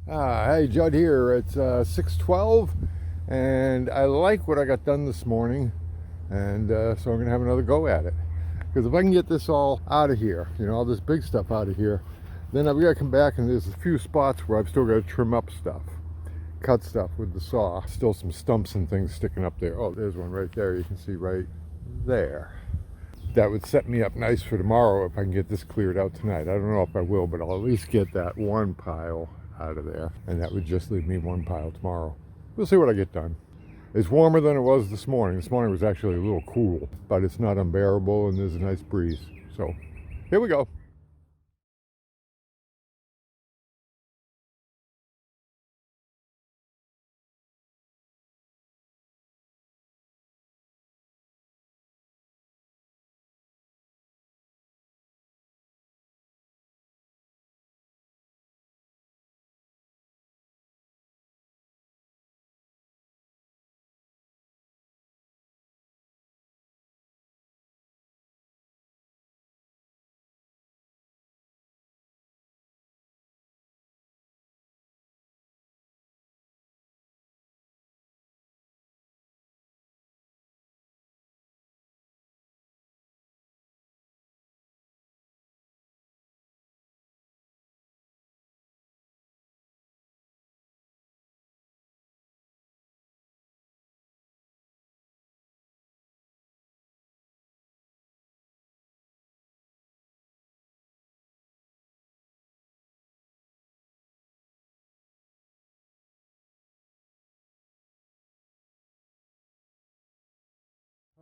Hey, Judd here. It's 6:12, and I like what I got done this morning, and so I'm going to have another go at it. Because if I can get this all out of here, all this big stuff out of here, then I've got to come back, and there's a few spots where I've still got to trim up stuff, cut stuff with the saw. Still some stumps and things sticking up there. Oh, there's one right there. You can see right there. That would set me up nice for tomorrow if I can get this cleared out tonight. I don't know if I will, but I'll at least get that one pile out of there, and that would just leave me one pile tomorrow. We'll see what I get done. It's warmer than it was this morning. This morning was actually a little cool, but it's not unbearable, and there's a nice breeze. So here we go.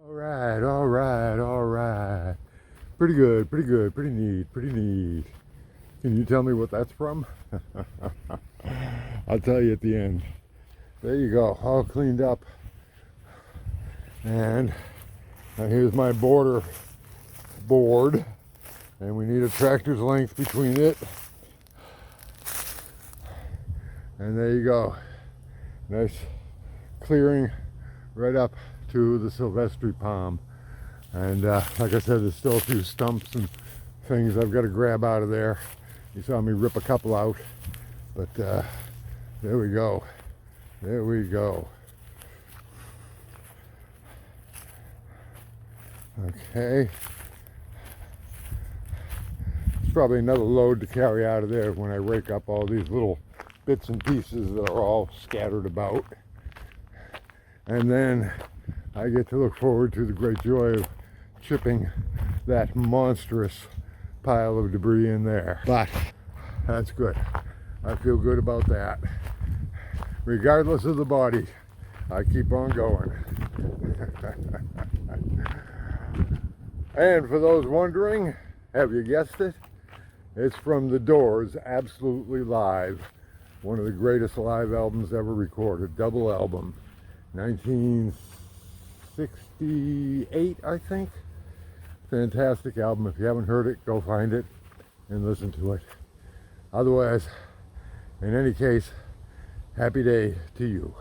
All right, all right, all right. Pretty good, pretty good, pretty neat, pretty neat. Can you tell me what that's from? I'll tell you at the end. There you go, all cleaned up. And here's my border board. And we need a tractor's length between it. And there you go. Nice clearing right up to the Silvestri palm. And like I said, there's still a few stumps and things I've got to grab out of there. You saw me rip a couple out, but there we go. There we go. Okay. It's probably another load to carry out of there when I rake up all these little bits and pieces that are all scattered about. And then I get to look forward to the great joy of chipping that monstrous pile of debris in there. But that's good. I feel good about that. Regardless of the body, I keep on going. And for those wondering, have you guessed it? It's from The Doors, Absolutely Live. One of the greatest live albums ever recorded. Double album. 1968, I think. Fantastic album. If you haven't heard it, go find it and listen to it. Otherwise, in any case, happy day to you.